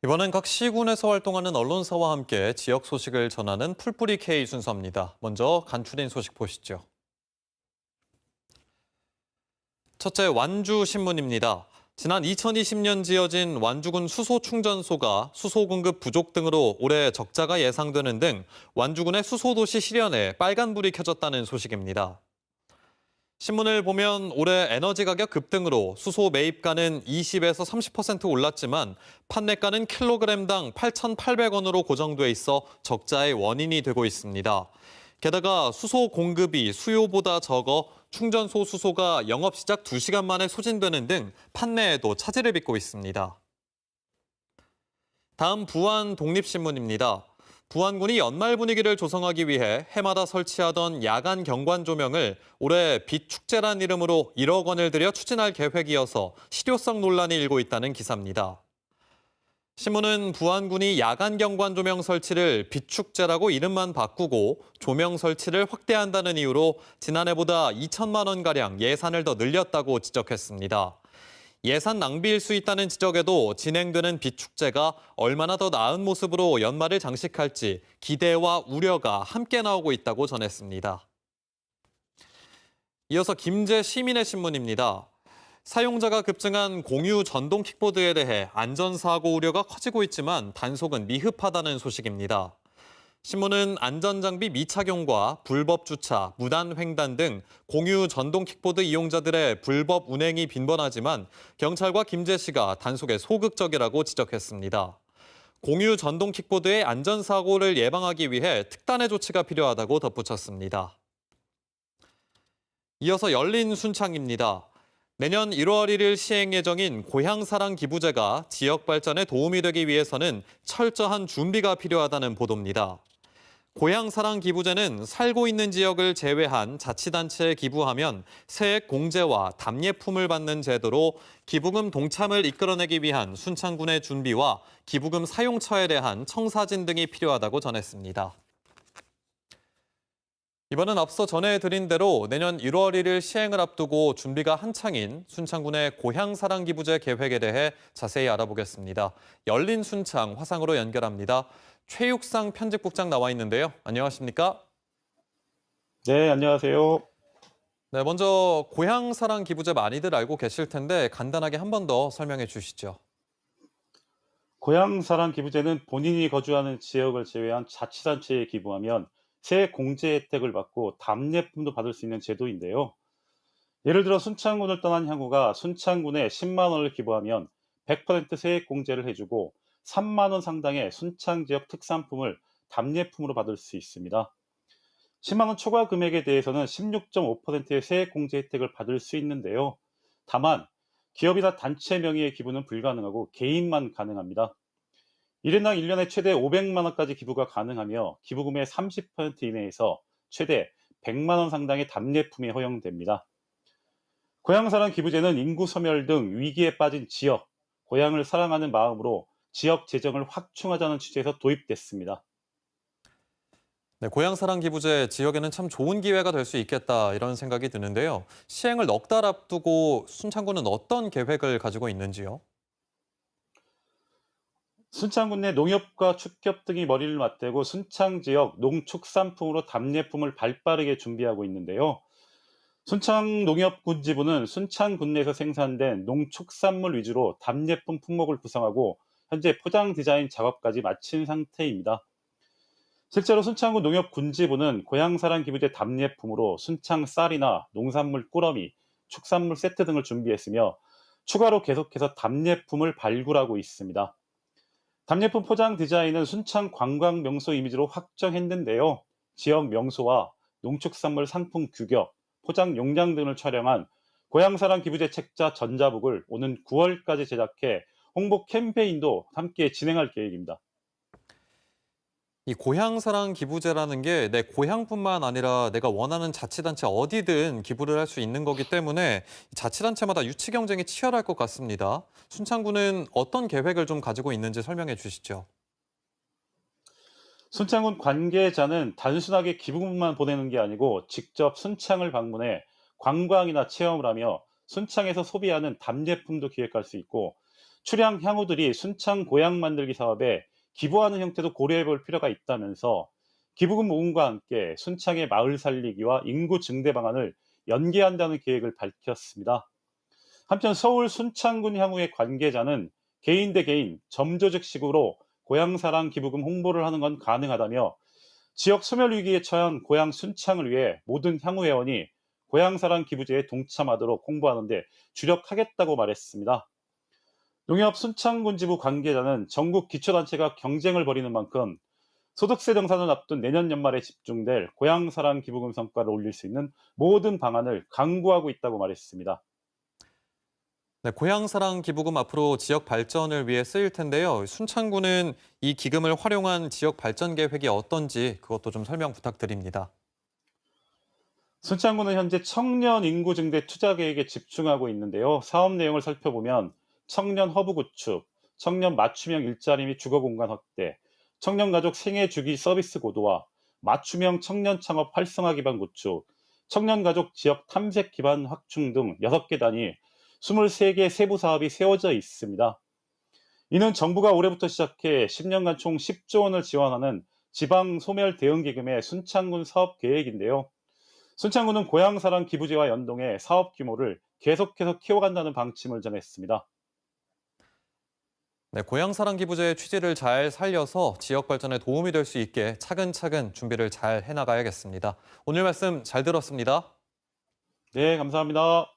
이번엔 각 시군에서 활동하는 언론사와 함께 지역 소식을 전하는 풀뿌리 K 순서입니다. 먼저 간추린 소식 보시죠. 첫째, 완주신문입니다. 지난 2020년 지어진 완주군 수소충전소가 수소 공급 부족 등으로 올해 적자가 예상되는 등 완주군의 수소도시 실현에 빨간불이 켜졌다는 소식입니다. 신문을 보면 올해 에너지 가격 급등으로 수소 매입가는 20에서 30% 올랐지만 판매가는 킬로그램당 8,800원으로 고정돼 있어 적자의 원인이 되고 있습니다. 게다가 수소 공급이 수요보다 적어 충전소 수소가 영업 시작 2시간 만에 소진되는 등 판매에도 차질을 빚고 있습니다. 다음 부안 독립신문입니다. 부안군이 연말 분위기를 조성하기 위해 해마다 설치하던 야간 경관 조명을 올해 빛축제란 이름으로 1억 원을 들여 추진할 계획이어서 실효성 논란이 일고 있다는 기사입니다. 신문은 부안군이 야간 경관 조명 설치를 빛축제라고 이름만 바꾸고 조명 설치를 확대한다는 이유로 지난해보다 2천만 원가량 예산을 더 늘렸다고 지적했습니다. 예산 낭비일 수 있다는 지적에도 진행되는 빛축제가 얼마나 더 나은 모습으로 연말을 장식할지 기대와 우려가 함께 나오고 있다고 전했습니다. 이어서 김제 시민의 신문입니다. 사용자가 급증한 공유 전동 킥보드에 대해 안전사고 우려가 커지고 있지만 단속은 미흡하다는 소식입니다. 신문은 안전장비 미착용과 불법 주차, 무단 횡단 등 공유 전동 킥보드 이용자들의 불법 운행이 빈번하지만 경찰과 김제시가 단속에 소극적이라고 지적했습니다. 공유 전동 킥보드의 안전사고를 예방하기 위해 특단의 조치가 필요하다고 덧붙였습니다. 이어서 열린 순창입니다. 내년 1월 1일 시행 예정인 고향사랑 기부제가 지역 발전에 도움이 되기 위해서는 철저한 준비가 필요하다는 보도입니다. 고향사랑 기부제는 살고 있는 지역을 제외한 자치단체에 기부하면 세액 공제와 답례품을 받는 제도로 기부금 동참을 이끌어내기 위한 순창군의 준비와 기부금 사용처에 대한 청사진 등이 필요하다고 전했습니다. 이번은 앞서 전해드린 대로 내년 1월 1일 시행을 앞두고 준비가 한창인 순창군의 고향사랑 기부제 계획에 대해 자세히 알아보겠습니다. 열린 순창 화상으로 연결합니다. 최육상 편집국장 나와 있는데요. 안녕하십니까? 네, 안녕하세요. 네, 먼저 고향사랑 기부제 많이들 알고 계실 텐데 간단하게 한 번 더 설명해 주시죠. 고향사랑 기부제는 본인이 거주하는 지역을 제외한 자치단체에 기부하면 세액 공제 혜택을 받고 답례품도 받을 수 있는 제도인데요. 예를 들어 순창군을 떠난 향후가 순창군에 10만 원을 기부하면 100% 세액 공제를 해주고 3만 원 상당의 순창 지역 특산품을 답례품으로 받을 수 있습니다. 10만 원 초과 금액에 대해서는 16.5%의 세액 공제 혜택을 받을 수 있는데요. 다만 기업이나 단체 명의의 기부는 불가능하고 개인만 가능합니다. 1인당 1년에 최대 500만 원까지 기부가 가능하며 기부금의 30% 이내에서 최대 100만 원 상당의 답례품이 허용됩니다. 고향사랑 기부제는 인구 소멸 등 위기에 빠진 지역, 고향을 사랑하는 마음으로 지역 재정을 확충하자는 취지에서 도입됐습니다. 네, 고향사랑 기부제 지역에는 참 좋은 기회가 될 수 있겠다 이런 생각이 드는데요. 시행을 넉 달 앞두고 순창군은 어떤 계획을 가지고 있는지요? 순창군 내 농협과 축협 등이 머리를 맞대고 순창 지역 농축산품으로 답례품을 발빠르게 준비하고 있는데요. 순창 농협군지부는 순창군 내에서 생산된 농축산물 위주로 답례품 품목을 구성하고 현재 포장 디자인 작업까지 마친 상태입니다. 실제로 순창군 농협군지부는 고향사랑 기부제 답례품으로 순창 쌀이나 농산물 꾸러미, 축산물 세트 등을 준비했으며 추가로 계속해서 답례품을 발굴하고 있습니다. 답례품 포장 디자인은 순창 관광 명소 이미지로 확정했는데요. 지역 명소와 농축산물 상품 규격, 포장 용량 등을 촬영한 고향사랑 기부제 책자 전자북을 오는 9월까지 제작해 홍보 캠페인도 함께 진행할 계획입니다. 이 고향사랑 기부제라는 게 내 고향뿐만 아니라 내가 원하는 자치단체 어디든 기부를 할 수 있는 거기 때문에 자치단체마다 유치 경쟁이 치열할 것 같습니다. 순창구는 어떤 계획을 좀 가지고 있는지 설명해 주시죠. 순창군 관계자는 단순하게 기부금만 보내는 게 아니고 직접 순창을 방문해 관광이나 체험을 하며 순창에서 소비하는 답례품도 기획할 수 있고 출향 향후들이 순창 고향 만들기 사업에 기부하는 형태도 고려해 볼 필요가 있다면서 기부금 모금과 함께 순창의 마을 살리기와 인구 증대 방안을 연계한다는 계획을 밝혔습니다. 한편 서울 순창군 향후의 관계자는 개인 대 개인, 점조직식으로 고향사랑 기부금 홍보를 하는 건 가능하다며 지역 소멸 위기에 처한 고향 순창을 위해 모든 향후 회원이 고향사랑 기부제에 동참하도록 홍보하는 데 주력하겠다고 말했습니다. 농협 순창군 지부 관계자는 전국 기초단체가 경쟁을 벌이는 만큼 소득세 정산을 앞둔 내년 연말에 집중될 고향사랑 기부금 성과를 올릴 수 있는 모든 방안을 강구하고 있다고 말했습니다. 네, 고향사랑 기부금 앞으로 지역 발전을 위해 쓰일 텐데요. 순창구는 이 기금을 활용한 지역 발전 계획이 어떤지 그것도 좀 설명 부탁드립니다. 순창구는 현재 청년 인구 증대 투자 계획에 집중하고 있는데요. 사업 내용을 살펴보면 청년 허브 구축, 청년 맞춤형 일자리 및 주거 공간 확대, 청년 가족 생애 주기 서비스 고도화, 맞춤형 청년 창업 활성화 기반 구축, 청년 가족 지역 탐색 기반 확충 등 6개 단위 23개 세부 사업이 세워져 있습니다. 이는 정부가 올해부터 시작해 10년간 총 10조 원을 지원하는 지방 소멸 대응 기금의 순창군 사업 계획인데요. 순창군은 고향사랑 기부제와 연동해 사업 규모를 계속해서 키워간다는 방침을 전했습니다. 네, 고향사랑 기부제의 취지를 잘 살려서 지역 발전에 도움이 될 수 있게 차근차근 준비를 잘 해나가야겠습니다. 오늘 말씀 잘 들었습니다. 네, 감사합니다.